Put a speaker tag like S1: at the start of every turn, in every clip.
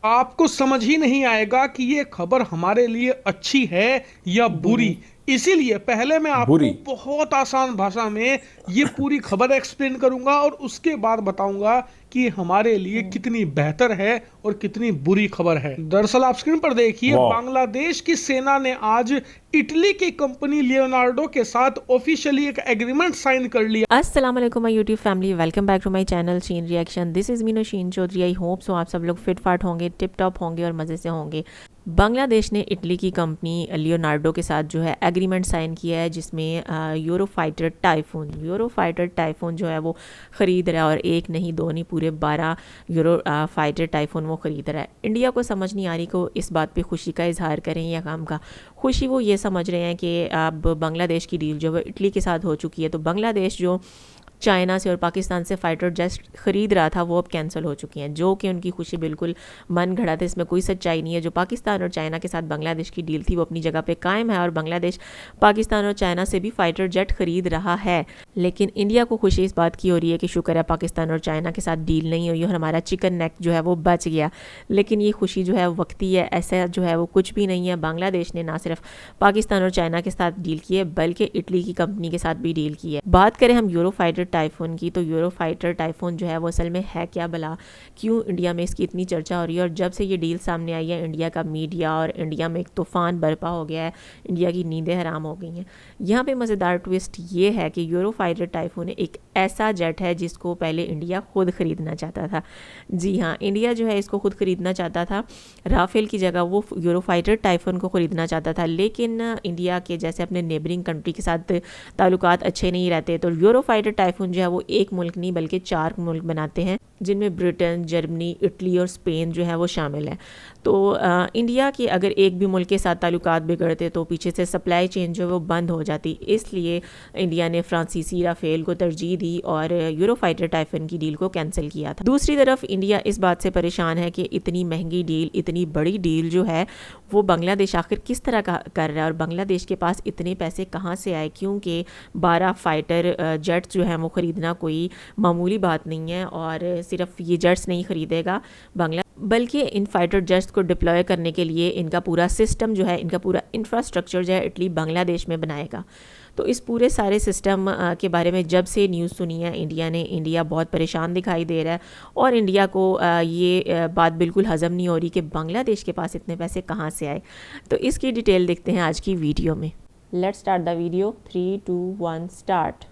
S1: आपको समझ ही नहीं आएगा कि ये खबर हमारे लिए अच्छी है या बुरी। इसीलिए पहले मैं आपको
S2: बुरी।
S1: बहुत आसान भाषा में ये पूरी खबर एक्सप्लेन करूंगा और उसके बाद बताऊंगा कि ये हमारे लिए कितनी बेहतर है और कितनी बुरी खबर है। दरअसल आप स्क्रीन पर देखिए,
S2: वाह।
S1: बांग्लादेश की सेना ने आज इटली की कंपनी लियोनार्डो के साथ ऑफिशियली एक एग्रीमेंट साइन कर लिया।
S3: अस्सलाम वालेकुम my YouTube family, welcome back to my channel Sheen reaction. This is Meeno Sheen Chaudhary. I hope so आप सब लोग फिट फाट होंगे, टिप टॉप होंगे और मज़े से होंगे। बांग्लादेश ने इटली की कंपनी लियोनार्डो के साथ जो है एग्रीमेंट साइन किया है, जिसमें यूरो फाइटर टाइफून जो है वो ख़रीद रहा है, और एक नहीं दो नहीं पूरे 12 यूरो फाइटर टाइफून वो ख़रीद रहा है। इंडिया को समझ नहीं आ रही को इस बात पे खुशी का इजहार करें या काम का। खुशी वो ये समझ रहे हैं कि अब बांग्लादेश की डील जो है इटली के साथ हो चुकी है, तो बांग्लादेश जो चाइना से और पाकिस्तान से फाइटर जेट ख़रीद रहा था वो अब कैंसिल हो चुकी हैं, जो कि उनकी खुशी बिल्कुल मन घड़ा था। इसमें कोई सच्चाई नहीं है। जो पाकिस्तान और चाइना के साथ बांग्लादेश की डील थी वो अपनी जगह पे कायम है, और बांग्लादेश पाकिस्तान और चाइना से भी फाइटर जेट ख़रीद रहा है। लेकिन इंडिया को खुशी इस बात की हो रही है कि शुक्र है पाकिस्तान और चाइना के साथ डील नहीं हुई और हमारा चिकन नेक जो है वो बच गया। लेकिन ये खुशी जो है वक्ती है, ऐसा जो है वो कुछ भी नहीं है। बांग्लादेश ने ना सिर्फ पाकिस्तान और चाइना के साथ डील की है, बल्कि इटली की कंपनी के साथ भी डील की है। बात करें हम यूरो फाइटर टाइफून की, तो यूरो फाइटर टाइफून जो है वो असल में है क्या भला, क्यों इंडिया में इसकी इतनी चर्चा हो रही है। और जब से ये डील सामने आई है, इंडिया का मीडिया और इंडिया में एक तूफ़ान बरपा हो गया है, इंडिया की नींदें हराम हो गई हैं। यहाँ पे मज़ेदार ट्विस्ट ये है कि यूरो फाइटर टाइफून एक ऐसा जेट है जिसको पहले इंडिया खुद ख़रीदना चाहता था। जी हाँ, इंडिया जो है इसको खुद ख़रीदना चाहता था। राफेल की जगह वो यूरो फाइटर टाइफून को ख़रीदना चाहता था, लेकिन इंडिया के जैसे अपने नेबरिंग कंट्री के साथ ताल्लुकात अच्छे नहीं रहते, तो यूरो फाइटर टाइफून जो है वो एक मुल्क नहीं बल्कि 4 मुल्क बनाते हैं, जिनमें ब्रिटेन, जर्मनी, इटली और स्पेन जो है वो शामिल है। तो इंडिया के अगर एक भी मुल्क के साथ ताल्लुकात बिगड़ते तो पीछे से सप्लाई चेन जो है वो बंद हो जाती। इसलिए इंडिया ने फ्रांसीसी राफेल को तरजीह दी और यूरो फाइटर टाइफून की डील को कैंसिल किया था। दूसरी तरफ इंडिया इस बात से परेशान है कि इतनी महंगी डील, इतनी बड़ी डील जो है वो बांग्लादेश आखिर किस तरह का कर रहा है, और बांग्लादेश के पास इतने पैसे कहाँ से आए, क्योंकि 12 फाइटर जेट्स जो हैं वो ख़रीदना कोई मामूली बात नहीं है। और सिर्फ ये जेट्स नहीं ख़रीदेगा बांग्ला, बल्कि इन फाइटर जेट्स को डिप्लॉय करने के लिए इनका पूरा सिस्टम जो है, इनका पूरा इंफ्रास्ट्रक्चर जो है इटली बांग्लादेश में बनाएगा। तो इस पूरे सारे सिस्टम के बारे में जब से न्यूज़ सुनी है इंडिया ने, इंडिया बहुत परेशान दिखाई दे रहा है, और इंडिया को ये बात बिल्कुल हज़म नहीं हो रही कि बांग्लादेश के पास इतने पैसे कहाँ से आए। तो इसकी डिटेल देखते हैं आज की वीडियो में। Let's start the video. 3, 2, 1 start.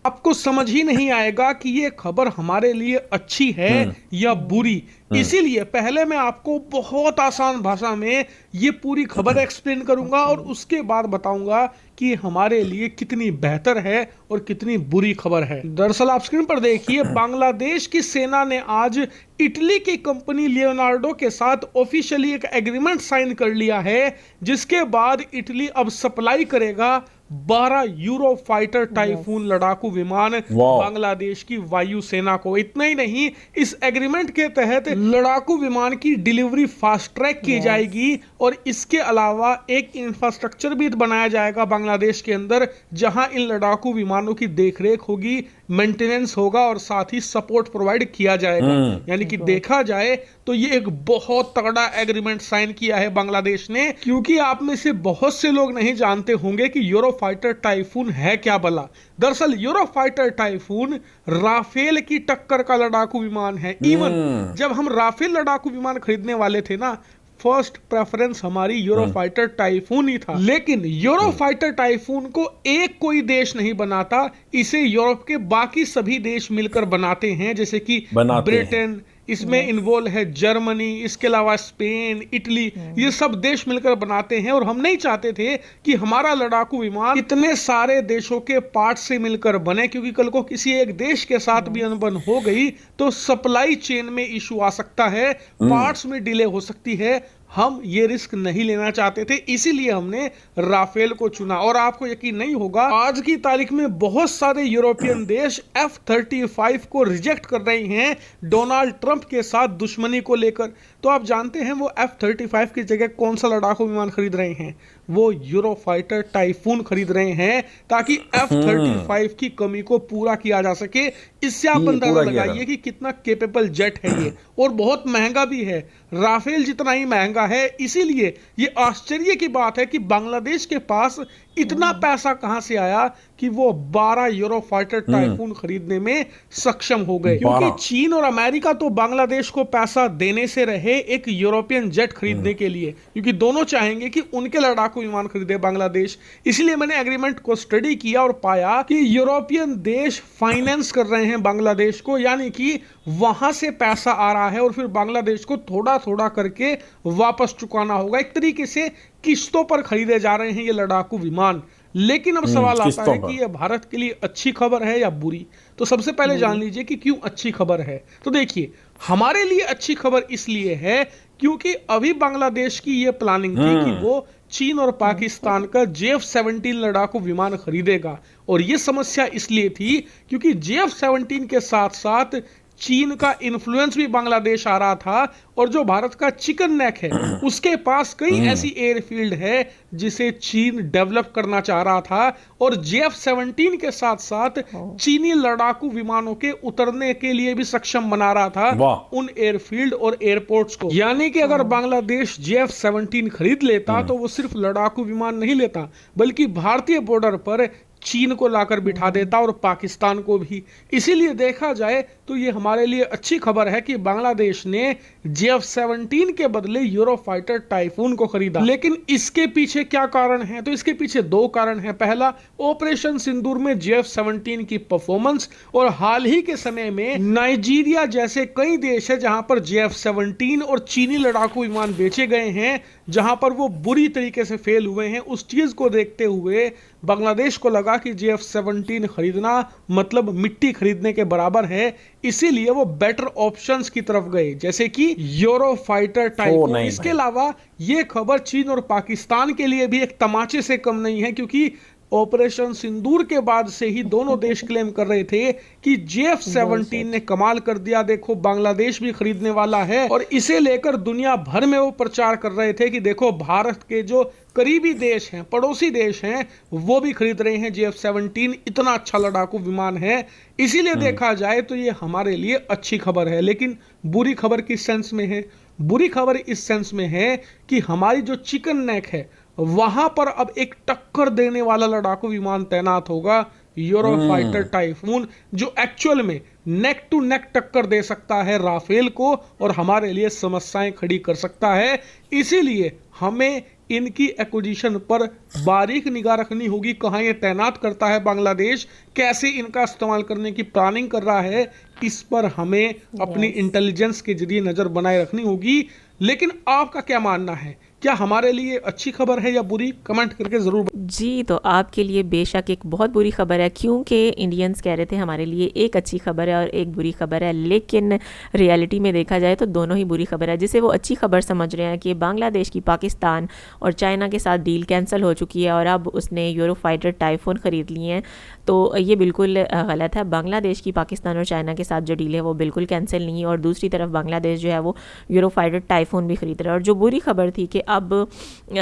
S1: आपको समझ ही नहीं आएगा कि ये खबर हमारे लिए अच्छी है या बुरी। इसीलिए पहले मैं आपको बहुत आसान भाषा में ये पूरी खबर एक्सप्लेन करूंगा और उसके बाद बताऊंगा कि हमारे लिए कितनी बेहतर है और कितनी बुरी खबर है। दरअसल आप स्क्रीन पर देखिए, बांग्लादेश की सेना ने आज इटली की कंपनी लियोनार्डो के साथ ऑफिशियली एक एग्रीमेंट साइन कर लिया है, जिसके बाद इटली अब सप्लाई करेगा 12 यूरो फाइटर टाइफून लड़ाकू विमान बांग्लादेश की वायु सेना को। इतना ही नहीं, इस एग्रीमेंट के तहत लड़ाकू विमान की डिलीवरी फास्ट ट्रैक की जाएगी, और इसके अलावा एक इंफ्रास्ट्रक्चर भी बनाया जाएगा बांग्लादेश के अंदर, जहां इन लड़ाकू विमानों की देखरेख होगी, मेंटेनेंस होगा और साथ ही सपोर्ट प्रोवाइड किया जाएगा। यानी कि देखा जाए तो ये एक बहुत तगड़ा एग्रीमेंट साइन किया है बांग्लादेश ने। क्योंकि आप में से बहुत से लोग नहीं जानते होंगे कि यूरो फाइटर टाइफून है क्या भला। दरअसल यूरो फाइटर टाइफून राफेल की टक्कर का लड़ाकू विमान है। इवन जब हम राफेल लड़ाकू विमान खरीदने वाले थे ना, फर्स्ट प्रेफरेंस हमारी यूरो फाइटर टाइफून ही था। लेकिन यूरो फाइटर टाइफून को एक कोई देश नहीं बनाता, इसे यूरोप के बाकी सभी देश मिलकर बनाते हैं, जैसे कि ब्रिटेन, इसमें इन्वॉल्व है जर्मनी, इसके अलावा स्पेन, इटली, ये सब देश मिलकर बनाते हैं। और हम नहीं चाहते थे कि हमारा लड़ाकू विमान इतने सारे देशों के पार्ट से मिलकर बने, क्योंकि कल को किसी एक देश के साथ भी अनबन हो गई तो सप्लाई चेन में इशू आ सकता है, पार्ट्स में डिले हो सकती है। हम ये रिस्क नहीं लेना चाहते थे, इसीलिए हमने राफेल को चुना। और आपको यकीन नहीं होगा, आज की तारीख में बहुत सारे यूरोपियन देश F-35 को रिजेक्ट कर रहे हैं डोनाल्ड ट्रंप के साथ दुश्मनी को लेकर। तो आप जानते हैं वो F-35 की जगह कौन सा लड़ाकू विमान खरीद रहे हैं? वो यूरोफाइटर टाइफून खरीद रहे हैं ताकि F-35 की कमी को पूरा किया जा सके। इससे आप अंदाजा
S2: पूरा किया
S1: लगाइए कि कितना कैपेबल जेट है ये, और बहुत महंगा भी है, राफेल जितना ही महंगा है। इसीलिए ये आश्चर्य की बात है कि बांग्लादेश के पास इतना पैसा कहां से आया कि वो 12 यूरोफाइटर टाइफून खरीदने में सक्षम हो गए, क्योंकि
S2: 12।
S1: चीन और अमेरिका तो बांग्लादेश को पैसा देने से रहे एक यूरोपियन जेट खरीदने के लिए, क्योंकि दोनों चाहेंगे कि उनके लड़ाकू विमान खरीदे बांग्लादेश। इसलिए मैंने एग्रीमेंट को स्टडी किया और पाया कि यूरोपियन देश फाइनेंस कर रहे हैं बांग्लादेश को, यानी कि वहां से पैसा आ रहा है और फिर बांग्लादेश को थोड़ा थोड़ा करके वापस चुकाना होगा। एक तरीके से किस्तों पर खरीदे जा रहे हैं ये लड़ाकू विमान। लेकिन अब सवाल आता है कि यह भारत के लिए अच्छी खबर है या बुरी। तो सबसे पहले जान लीजिए कि क्यों अच्छी खबर है। तो देखिए, हमारे लिए अच्छी खबर इसलिए है क्योंकि अभी बांग्लादेश की यह प्लानिंग थी कि वो चीन और पाकिस्तान का JF-17 लड़ाकू विमान खरीदेगा, और यह समस्या इसलिए थी क्योंकि JF-17 के साथ साथ चीन का इन्फ्लुएंस भी बांग्लादेश आ रहा था, और जो भारत का चिकन नेक है उसके पास कई ऐसी एयरफील्ड है जिसे चीन डेवलप करना चाह रहा था, और JF-17 के साथ साथ चीनी लड़ाकू विमानों के उतरने के लिए भी सक्षम बना रहा था उन एयरफील्ड और एयरपोर्ट्स को। यानी कि अगर बांग्लादेश JF-17 खरीद लेता तो वो सिर्फ लड़ाकू विमान नहीं लेता, बल्कि भारतीय बॉर्डर पर चीन को लाकर बिठा देता और पाकिस्तान को भी। इसीलिए देखा जाए तो ये हमारे लिए अच्छी खबर है कि बांग्लादेश ने JF-17 के बदले यूरोफाइटर टाइफून को खरीदा। लेकिन इसके पीछे क्या कारण है? तो इसके पीछे दो कारण हैं। पहला, ऑपरेशन सिंदूर में JF-17 की परफॉर्मेंस, और हाल ही के समय में नाइजीरिया जैसे कई देश है जहां पर JF-17 और चीनी लड़ाकू विमान बेचे गए हैं, जहां पर वो बुरी तरीके से फेल हुए हैं। उस चीज को देखते हुए बांग्लादेश को लगा कि JF-17 खरीदना मतलब मिट्टी खरीदने के बराबर है, इसीलिए वो बेटर ऑप्शंस की तरफ गए, जैसे कि यूरोफाइटर टाइप। इसके अलावा ये खबर चीन और पाकिस्तान के लिए भी एक तमाचे से कम नहीं है, क्योंकि ऑपरेशन सिंदूर के बाद से ही दोनों देश क्लेम कर रहे थे कि JF-17 ने कमाल कर दिया, देखो बांग्लादेश भी खरीदने वाला है, और इसे लेकर दुनिया भर में वो प्रचार कर रहे थे कि देखो भारत के जो करीबी देश हैं, पड़ोसी देश हैं, वो भी खरीद रहे हैं JF-17, इतना अच्छा लड़ाकू विमान है। इसीलिए देखा जाए तो ये हमारे लिए अच्छी खबर है। लेकिन बुरी खबर किस सेंस में है? बुरी खबर इस सेंस में है कि हमारी जो चिकन नेक है वहां पर अब एक टक्कर देने वाला लड़ाकू विमान तैनात होगा, यूरोफाइटर टाइफून, जो एक्चुअल में नेक टू नेक टक्कर दे सकता है राफेल को और हमारे लिए समस्याएं खड़ी कर सकता है। इसीलिए हमें इनकी एक्विजिशन पर बारीक निगाह रखनी होगी। कहां ये तैनात करता है बांग्लादेश, कैसे इनका इस्तेमाल करने की प्लानिंग कर रहा है, इस पर हमें अपनी इंटेलिजेंस के जरिए नजर बनाए रखनी होगी। लेकिन आपका क्या मानना है? क्या हमारे लिए अच्छी खबर है या बुरी? कमेंट करके ज़रूर
S3: जी, तो आपके लिए बेशक एक बहुत बुरी खबर है, क्योंकि इंडियंस कह रहे थे हमारे लिए एक अच्छी खबर है और एक बुरी खबर है, लेकिन रियलिटी में देखा जाए तो दोनों ही बुरी खबर है। जिसे वो अच्छी खबर समझ रहे हैं कि बांग्लादेश की पाकिस्तान और चाइना के साथ डील कैंसिल हो चुकी है और अब उसने यूरोफाइटर टाइफून ख़रीद लिए हैं, तो ये बिल्कुल गलत है। बांग्लादेश की पाकिस्तान और चाइना के साथ जो डील है वो बिल्कुल कैंसिल नहीं है, और दूसरी तरफ बांग्लादेश जो है वो यूरोफाइटर टाइफून भी खरीद रहा है। और जो बुरी खबर थी कि अब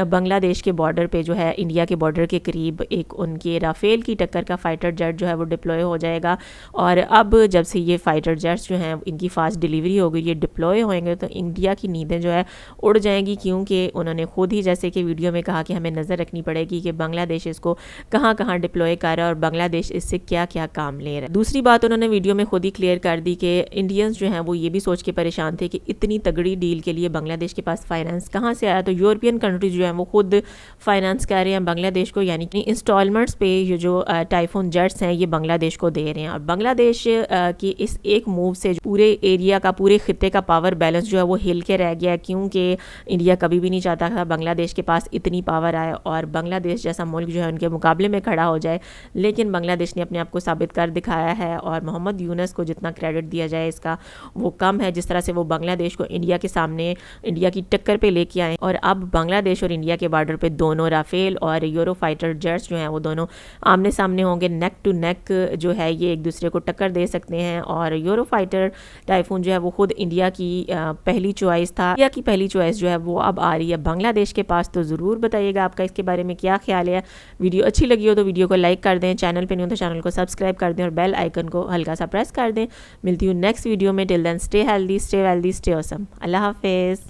S3: बांग्लादेश के बॉर्डर पे जो है, इंडिया के बॉर्डर के करीब एक उनके राफेल की टक्कर का फाइटर जेट जो है वो डिप्लॉय हो जाएगा, और अब जब से ये फाइटर जेट्स जो हैं इनकी फास्ट डिलीवरी हो गई, ये डिप्लॉय होंगे, तो इंडिया की नींदें जो है उड़ जाएंगी, क्योंकि उन्होंने खुद ही जैसे कि वीडियो में कहा कि हमें नज़र रखनी पड़ेगी कि बांग्लादेश इसको कहाँ कहाँ डिप्लॉय कर रहा है और बांग्लादेश इससे क्या क्या काम ले रहा है। दूसरी बात उन्होंने वीडियो में खुद ही क्लियर कर दी कि इंडियंस जो हैं वो ये भी सोच के परेशान थे कि इतनी तगड़ी डील के लिए बांग्लादेश के पास फाइनेंस कहाँ से आया। तो यूरोपियन कंट्रीज जो हैं वो खुद फाइनेंस कर रहे हैं बांग्लादेश को, यानी कि इंस्टॉलमेंट्स पे ये जो टाइफून जेट्स हैं ये बांग्लादेश को दे रहे हैं। और बांग्लादेश की इस एक मूव से पूरे एरिया का, पूरे खित्ते का पावर बैलेंस जो है वो हिल के रह गया, क्योंकि इंडिया कभी भी नहीं चाहता था बांग्लादेश के पास इतनी पावर आए और बांग्लादेश जैसा मुल्क जो है उनके मुकाबले में खड़ा हो जाए। लेकिन बांग्लादेश ने अपने आप को साबित कर दिखाया है, और मोहम्मद यूनुस को जितना क्रेडिट दिया जाए इसका वो कम है। जिस तरह से वो बांग्लादेश को इंडिया के सामने, इंडिया की टक्कर पे लेके आए और अब बांग्लादेश और इंडिया के बॉर्डर पे दोनों राफेल और यूरो फाइटर जेट्स जो हैं वो दोनों आमने सामने होंगे, नेक टू नेक जो है ये एक दूसरे को टक्कर दे सकते हैं। और यूरो फाइटर टाइफून जो है वो खुद इंडिया की पहली चॉइस था, इंडिया की पहली चॉइस जो है वो अब आ रही है बांग्लादेश के पास। तो ज़रूर बताइएगा आपका इसके बारे में क्या ख्याल है। वीडियो अच्छी लगी हो तो वीडियो को लाइक कर दें, चैनल पे नहीं हो तो चैनल को सब्सक्राइब कर दें और बेल आइकन को हल्का सा प्रेस कर दें। मिलती हूँ नेक्स्ट वीडियो में। Till then stay healthy, stay wealthy, stay awesome. अल्लाह हाफिज़।